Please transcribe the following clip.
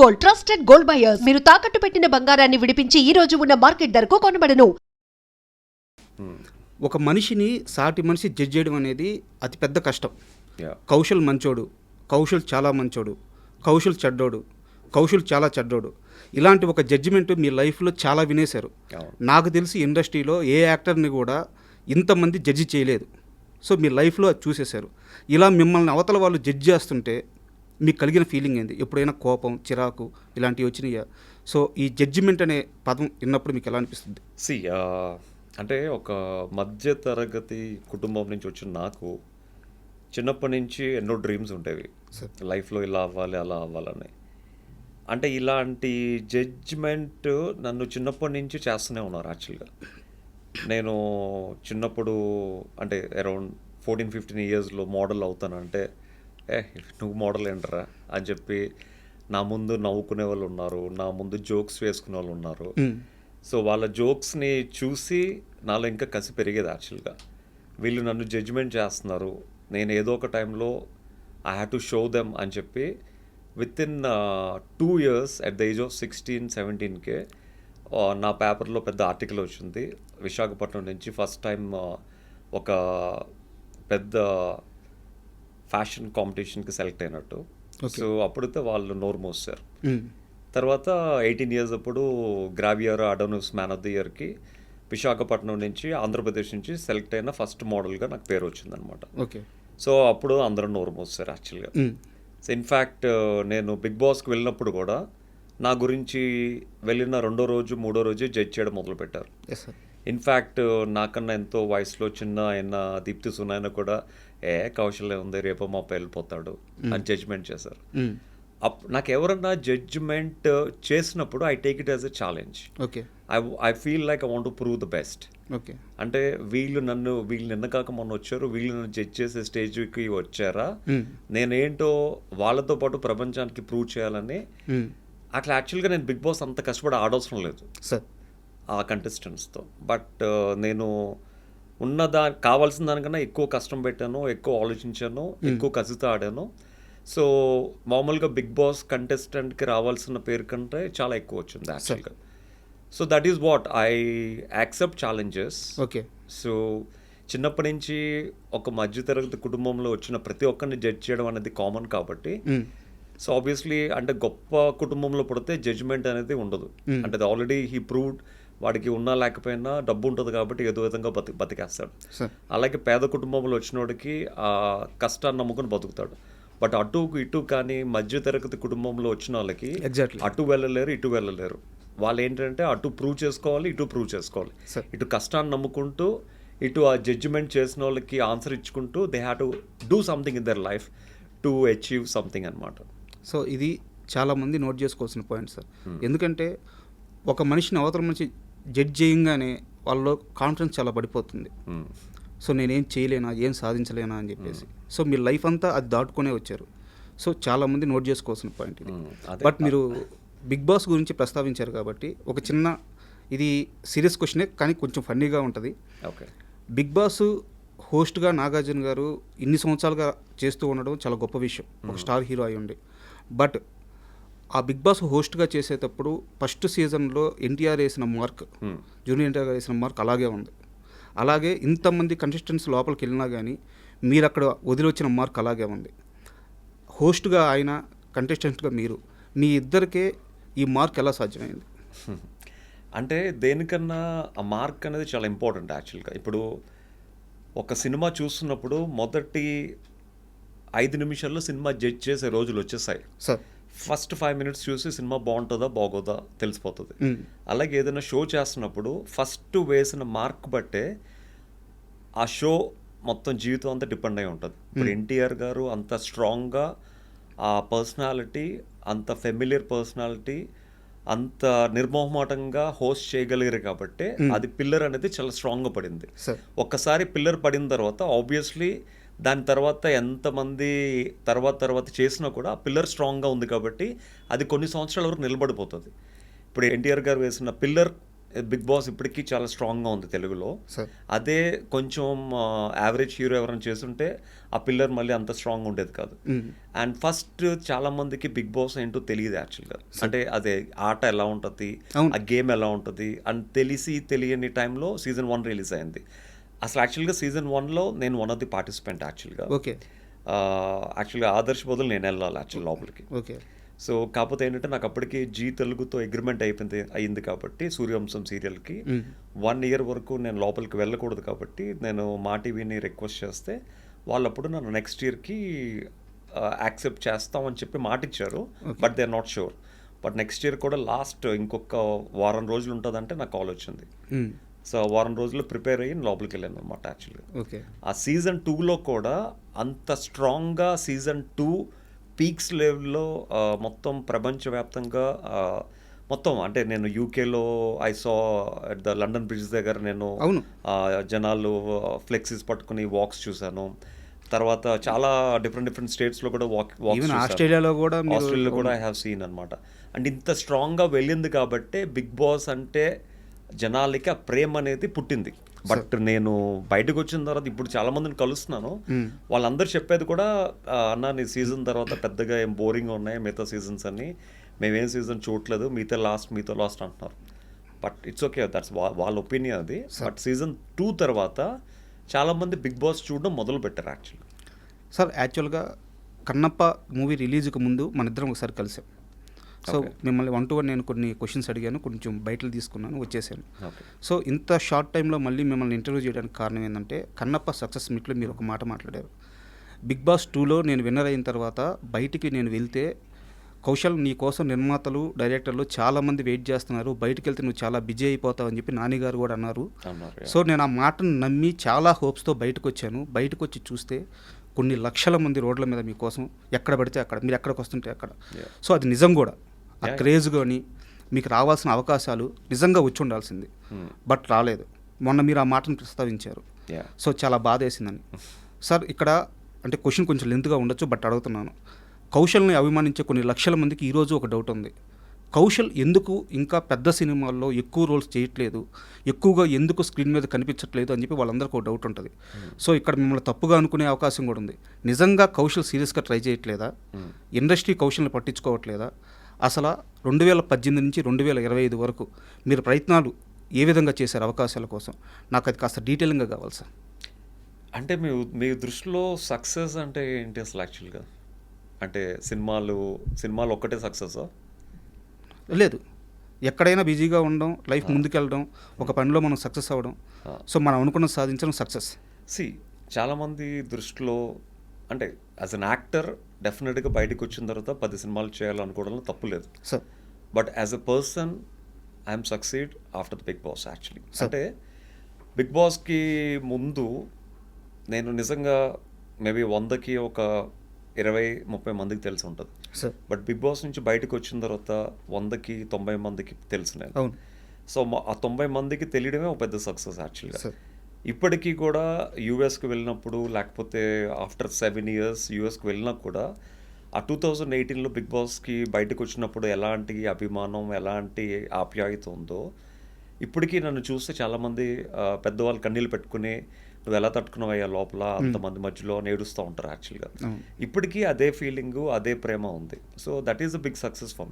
Gold, trusted gold buyers. మీరు తాకట్టు పెట్టిన బంగారాన్ని విడిపించి ఈ రోజు ఉన్న మార్కెట్ ధరకు కొనబడను. ఒక మనిషిని సాటి మనిషి జడ్జ్ చేయడం అనేది అతి పెద్ద కష్టం. Yeah. కౌశల్ మంచోడు, కౌశల్ చాలా మంచోడు, కౌశల్ చెడ్డోడు, కౌశల్ చాలా చెడ్డోడు, ఇలాంటి ఒక జడ్జిమెంట్ మీ లైఫ్లో చాలా వినేశారు. నాకు తెలిసి ఇండస్ట్రీలో ఏ యాక్టర్ని కూడా ఇంతమంది జడ్జి చేయలేదు. సో మీ లైఫ్లో అది చూసేశారు. ఇలా మిమ్మల్ని అవతల వాళ్ళు జడ్జ్ చేస్తుంటే మీకు కలిగిన ఫీలింగ్ ఏంది? ఎప్పుడైనా కోపం, చిరాకు ఇలాంటివి వచ్చినాయా? సో ఈ జడ్జిమెంట్ అనే పదం విన్నప్పుడు మీకు ఎలా అనిపిస్తుంది? అంటే ఒక మధ్య తరగతి కుటుంబం నుంచి వచ్చిన నాకు చిన్నప్పటి నుంచి ఎన్నో డ్రీమ్స్ ఉండేవి. లైఫ్లో ఇలా అవ్వాలి, అలా అవ్వాలని. అంటే ఇలాంటి జడ్జ్మెంట్ నన్ను చిన్నప్పటి నుంచి చేస్తూనే ఉన్నారు. యాక్చువల్గా నేను చిన్నప్పుడు అంటే అరౌండ్ 14-15 ఇయర్స్లో మోడల్ అవుతానంటే నువ్వు మోడల్ ఏంటరా అని చెప్పి నా ముందు నవ్వుకునే వాళ్ళు ఉన్నారు, నా ముందు జోక్స్ వేసుకునే వాళ్ళు ఉన్నారు. సో వాళ్ళ జోక్స్ని చూసి నాలో ఇంకా కసి పెరిగేది. యాక్చువల్గా వీళ్ళు నన్ను జడ్జిమెంట్ చేస్తున్నారు, నేను ఏదో ఒక టైంలో I have to show them అని చెప్పి within 2 years at the age of 16-17కే నా పేపర్లో పెద్ద ఆర్టికల్ వచ్చింది. విశాఖపట్నం నుంచి ఫస్ట్ టైం ఒక పెద్ద ఫ్యాషన్ కాంపిటీషన్కి సెలెక్ట్ అయినట్టు. సో అప్పుడైతే వాళ్ళు నోరు మోస్తారు. తర్వాత 18 years అప్పుడు గ్రావియర్ అడోనస్ మ్యాన్ ఆఫ్ ది ఇయర్కి విశాఖపట్నం నుంచి, ఆంధ్రప్రదేశ్ నుంచి సెలెక్ట్ అయిన ఫస్ట్ మోడల్గా నాకు పేరు వచ్చిందనమాట. ఓకే. సో అప్పుడు అందరూ నోరు మోస్తారు యాక్చువల్గా. సో ఇన్ఫ్యాక్ట్ నేను బిగ్ బాస్కి వెళ్ళినప్పుడు కూడా నా గురించి వెళ్ళిన 2వ రోజు 3వ రోజు జడ్జ్ చేయడం మొదలుపెట్టారు. ఇన్ఫ్యాక్ట్ నాకన్నా ఎంతో వయసులో చిన్న అయిన దీప్తి సునాయన కూడా కౌశల్యం ఉంది, రేపు మా వెళ్ళిపోతాడు అని జడ్జ్మెంట్ చేశారు. నాకు ఎవరన్నా జడ్జ్మెంట్ చేసినప్పుడు I take it as a challenge. Okay. I feel like I want to prove the best. Okay. అంటే వీళ్ళు నిన్న కాక మొన్న వచ్చారు, వీళ్ళు నన్ను జడ్జ్ చేసే స్టేజ్కి వచ్చారా, నేనేంటో వాళ్ళతో పాటు ప్రపంచానికి ప్రూవ్ చేయాలని. అట్లా యాక్చువల్గా నేను బిగ్ బాస్ అంత కష్టపడి ఆడవసరం లేదు సార్ ఆ కంటెస్టెంట్స్తో. బట్ నేను కావాల్సిన దానికన్నా ఎక్కువ కష్టం పెట్టాను, ఎక్కువ ఆలోచించాను, ఎక్కువ కసితో ఆడాను. సో మామూలుగా బిగ్ బాస్ కంటెస్టెంట్కి రావాల్సిన పేరు కంటే చాలా ఎక్కువ వచ్చింది యాక్చువల్గా. So that is what I accept challenges. Okay. So చిన్నప్పటి నుంచి ఒక మధ్యతరగతి కుటుంబంలో వచ్చిన ప్రతి ఒక్కరిని జడ్జ్ చేయడం అనేది కామన్ కాబట్టి, సో ఆబ్వియస్లీ అంటే గొప్ప కుటుంబంలో పుడితే జడ్జ్మెంట్ అనేది ఉండదు. అంటే ఆల్రెడీ హీ ప్రూవ్డ్, వాడికి ఉన్నా లేకపోయినా డబ్బు ఉంటుంది కాబట్టి ఏదో విధంగా బతికేస్తాడు. అలాగే పేద కుటుంబంలో వచ్చినోడికి ఆ కష్టాన్ని నమ్ముకొని బతుకుతాడు. బట్ అటు ఇటు కానీ మధ్యతరగతి కుటుంబంలో వచ్చిన వాళ్ళకి అటు వెళ్ళలేరు, ఇటు వెళ్ళలేరు. వాళ్ళు ఏంటంటే అటు ప్రూవ్ చేసుకోవాలి, ఇటు ప్రూవ్ చేసుకోవాలి. ఇటు కష్టాన్ని నమ్ముకుంటూ, ఇటు ఆ జడ్జిమెంట్ చేసిన వాళ్ళకి ఆన్సర్ ఇచ్చుకుంటూ they have to do something in their life to achieve something అనమాట. సో ఇది చాలామంది నోట్ చేసుకోవాల్సిన పాయింట్ సార్. ఎందుకంటే ఒక మనిషిని అవతల మనిషి జడ్జ్ చేయంగానే వాళ్ళలో కాన్ఫిడెన్స్ చాలా పడిపోతుంది. సో నేనేం చేయలేనా, ఏం సాధించలేనా అని చెప్పేసి. సో మీ లైఫ్ అంతా అది దాటుకునే వచ్చారు. సో చాలామంది నోట్ చేసుకోవాల్సిన పాయింట్ ఇది. బట్ మీరు బిగ్ బాస్ గురించి ప్రస్తావించారు కాబట్టి ఒక చిన్న, ఇది సీరియస్ క్వశ్చనే కానీ కొంచెం ఫన్నీగా ఉంటుంది. ఓకే. బిగ్ బాస్ హోస్ట్గా నాగార్జున గారు ఇన్ని సంవత్సరాలుగా చేస్తూ ఉండడం చాలా గొప్ప విషయం, ఒక స్టార్ హీరో అయి ఉండి. బట్ ఆ బిగ్ బాస్ హోస్ట్గా చేసేటప్పుడు ఫస్ట్ సీజన్లో ఎన్టీఆర్ వేసిన మార్క్, జూనియర్ ఎన్టీఆర్ గారు వేసిన మార్క్ అలాగే ఉంది. అలాగే ఇంతమంది కంటెస్టెంట్స్ లోపలికి వెళ్ళినా కానీ మీరు అక్కడ వదిలి వచ్చిన మార్క్ అలాగే ఉంది. హోస్ట్గా ఆయన, కంటెస్టెంట్గా మీరు, మీ ఇద్దరికే ఈ మార్క్ ఎలా సాధ్యమైంది? అంటే దేనికన్నా ఆ మార్క్ అనేది చాలా ఇంపార్టెంట్ యాక్చువల్గా. ఇప్పుడు ఒక సినిమా చూస్తున్నప్పుడు మొదటి 5 నిమిషాల్లో సినిమా జడ్జ్ చేసే రోజులు వచ్చేసాయి సార్. ఫస్ట్ 5 minutes చూసి సినిమా బాగుంటుందా బాగోదా తెలిసిపోతుంది. అలాగే ఏదైనా షో చేస్తున్నప్పుడు ఫస్ట్ వేసిన మార్క్ బట్టే ఆ షో మొత్తం జీవితం అంతా డిపెండ్ అయి ఉంటుంది. ఇప్పుడు ఎన్టీఆర్ గారు అంత స్ట్రాంగ్గా ఆ పర్సనాలిటీ, అంత ఫెమిలియర్ పర్సనాలిటీ, అంత నిర్మోహమాటంగా హోస్ట్ చేయగలిగారు కాబట్టి అది పిల్లర్ అనేది చాలా స్ట్రాంగ్గా పడింది. ఒక్కసారి పిల్లర్ పడిన తర్వాత ఆబ్వియస్లీ దాని తర్వాత ఎంతమంది తర్వాత చేసినా కూడా ఆ పిల్లర్ స్ట్రాంగ్గా ఉంది కాబట్టి అది కొన్ని సంవత్సరాల వరకు నిలబడిపోతుంది. ఇప్పుడు ఎన్టీఆర్ గారు వేసిన పిల్లర్ బిగ్ బాస్ ఇప్పటికీ చాలా స్ట్రాంగ్గా ఉంది తెలుగులో. సార్ అదే కొంచెం యావరేజ్ హీరో ఎవరైనా చేస్తుంటే ఆ పిల్లర్ మళ్ళీ అంత స్ట్రాంగ్ ఉండేది కాదు. అండ్ ఫస్ట్ చాలా మందికి బిగ్ బాస్ ఏంటో తెలియదు యాక్చువల్గా. అంటే అదే ఆట ఎలా ఉంటుంది, ఆ గేమ్ ఎలా ఉంటుంది అని తెలియని టైంలో సీజన్ 1 రిలీజ్ అయింది. అసలు యాక్చువల్గా సీజన్ 1లో నేను వన్ ఆఫ్ ది పార్టిసిపెంట్ యాక్చువల్గా. ఓకే. యాక్చువల్గా ఆదర్శ్ బదులు నేను వెళ్ళాలి యాక్చువల్ లోపలికి. ఓకే. సో కాకపోతే ఏంటంటే నాకు అప్పటికి జీ తెలుగుతో అగ్రిమెంట్ అయింది కాబట్టి సూర్యవంశం సీరియల్కి 1 year వరకు నేను లోపలికి వెళ్ళకూడదు కాబట్టి నేను మా టీవీని రిక్వెస్ట్ చేస్తే వాళ్ళప్పుడు నన్ను నెక్స్ట్ ఇయర్కి యాక్సెప్ట్ చేస్తామని చెప్పి మాట ఇచ్చారు. But they are not sure. But next year కూడా లాస్ట్ ఇంకొక వారం రోజులు ఉంటుందంటే నాకు కాల్ వచ్చింది. సో వారం రోజులు ప్రిపేర్ అయ్యి లోపలికి వెళ్ళాను అనమాట యాక్చువల్గా. ఓకే. ఆ సీజన్ 2లో కూడా అంత స్ట్రాంగ్గా సీజన్ 2 పీక్స్ లెవెల్లో మొత్తం ప్రపంచవ్యాప్తంగా మొత్తం అంటే నేను యూకేలో I saw at the London bridge దగ్గర నేను జనాలు ఫ్లెక్సీస్ పట్టుకుని వాక్స్ చూశాను. తర్వాత చాలా డిఫరెంట్ స్టేట్స్లో కూడా ఆస్ట్రేలియాలో కూడా ఐ హ్యావ్ సీన్ అనమాట. అండ్ ఇంత స్ట్రాంగ్గా వెళ్ళింది కాబట్టి బిగ్ బాస్ అంటే జనాలకి ఆ ప్రేమ అనేది పుట్టింది. బట్ నేను బయటకు వచ్చిన తర్వాత ఇప్పుడు చాలా మందిని కలుస్తున్నాను. వాళ్ళందరూ చెప్పేది కూడా అన్న నీ సీజన్ తర్వాత పెద్దగా ఏం బోరింగ్గా ఉన్నాయి మిగతా సీజన్స్ అని, మేమేం సీజన్ చూడలేదు, మీతో లాస్ట్ అంటున్నారు. బట్ ఇట్స్ ఓకే, దట్స్ వాళ్ళ ఒపీనియన్ అది. బట్ సీజన్ 2 తర్వాత చాలామంది బిగ్ బాస్ చూడడం మొదలు పెట్టారు యాక్చువల్గా. సార్ యాక్చువల్గా కన్నప్ప మూవీ రిలీజ్కి ముందు మన ఇద్దరం ఒకసారి కలిసాం. సో మిమ్మల్ని 1-to-1 నేను కొన్ని క్వశ్చన్స్ అడిగాను, కొంచెం బయటలు తీసుకున్నాను, వచ్చేసాను. సో ఇంత షార్ట్ టైంలో మళ్ళీ మిమ్మల్ని ఇంటర్వ్యూ చేయడానికి కారణం ఏంటంటే కన్నప్ప సక్సెస్ మీట్లో మీరు ఒక మాట మాట్లాడారు. బిగ్ బాస్ 2లో నేను విన్నర్ అయిన తర్వాత బయటికి నేను వెళ్తే కౌశల్ నీ కోసం నిర్మాతలు డైరెక్టర్లు చాలామంది వెయిట్ చేస్తున్నారు, బయటికి వెళ్తే నువ్వు చాలా బిజీ అయిపోతావు అని చెప్పి నాని గారు కూడా అన్నారు. సో నేను ఆ మాటను నమ్మి చాలా హోప్స్తో బయటకు వచ్చాను. బయటకు వచ్చి చూస్తే కొన్ని లక్షల మంది రోడ్ల మీద మీకోసం ఎక్కడ పడితే అక్కడ, మీరు ఎక్కడికి వస్తుంటే అక్కడ. సో అది నిజం కూడా, ఆ క్రేజ్ కానీ మీకు రావాల్సిన అవకాశాలు నిజంగా వచ్చి ఉండాల్సింది, బట్ రాలేదు. మొన్న మీరు ఆ మాటను ప్రస్తావించారు. సో చాలా బాధ వేసిందని. సార్ ఇక్కడ అంటే క్వశ్చన్ కొంచెం లెంత్గా ఉండొచ్చు, బట్ అడుగుతున్నాను. కౌశల్ని అభిమానించే కొన్ని లక్షల మందికి ఈరోజు ఒక డౌట్ ఉంది. కౌశల్ ఎందుకు ఇంకా పెద్ద సినిమాల్లో ఎక్కువ రోల్స్ చేయట్లేదు, ఎక్కువగా ఎందుకు స్క్రీన్ మీద కనిపించట్లేదు అని చెప్పి వాళ్ళందరికీ ఒక డౌట్ ఉంటుంది. సో ఇక్కడ మిమ్మల్ని తప్పుగా అనుకునే అవకాశం కూడా ఉంది. నిజంగా కౌశల్ సీరియస్గా ట్రై చేయట్లేదా, ఇండస్ట్రీ కౌశల్ని పట్టించుకోవట్లేదా, అసలు 2018 నుంచి 2025 వరకు మీరు ప్రయత్నాలు ఏ విధంగా చేశారు అవకాశాల కోసం? నాకు అది కాస్త డీటెయిలింగ్గా కావాలి సార్. అంటే మీ దృష్టిలో సక్సెస్ అంటే ఏంటి అసలు యాక్చువల్గా? అంటే సినిమాలు ఒక్కటే సక్సెసా? లేదు, ఎక్కడైనా బిజీగా ఉండడం, లైఫ్ ముందుకెళ్ళడం, ఒక పనిలో మనం సక్సెస్ అవ్వడం, సో మనం అనుకున్నది సాధించడం సక్సెస్. చాలామంది దృష్టిలో అంటే యాజ్ అన్ యాక్టర్ డెఫినెట్గా బయటకు వచ్చిన తర్వాత 10 సినిమాలు చేయాలనుకోవడంలో తప్పు లేదు sir. But as a person I'm succeed after the big boss actually. అంటే బిగ్ బాస్కి ముందు నేను నిజంగా మేబీ 100కి ఒక 20-30 మందికి తెలిసి ఉంటుంది. బట్ బిగ్ బాస్ నుంచి బయటకు వచ్చిన తర్వాత 100కి 90 మందికి తెలుసు నేను. సో ఆ 90 మందికి తెలియడమే ఒక పెద్ద సక్సెస్ యాక్చువల్గా. ఇప్పటికీ కూడా యూఎస్కి వెళ్ళినప్పుడు లేకపోతే ఆఫ్టర్ 7 years యూఎస్కి వెళ్ళినా కూడా ఆ 2018లో బిగ్ బాస్కి బయటకు వచ్చినప్పుడు ఎలాంటి అభిమానం, ఎలాంటి ఆప్యాయత ఉందో ఇప్పటికీ నన్ను చూస్తే చాలామంది పెద్దవాళ్ళు కన్నీళ్ళు పెట్టుకుని నువ్వు ఎలా తట్టుకున్నావయ్యా లోపల అంతమంది మధ్యలో నేడుస్తూ ఉంటారు యాక్చువల్గా. ఇప్పటికీ అదే ఫీలింగు, అదే ప్రేమ ఉంది. So that is the big success for me.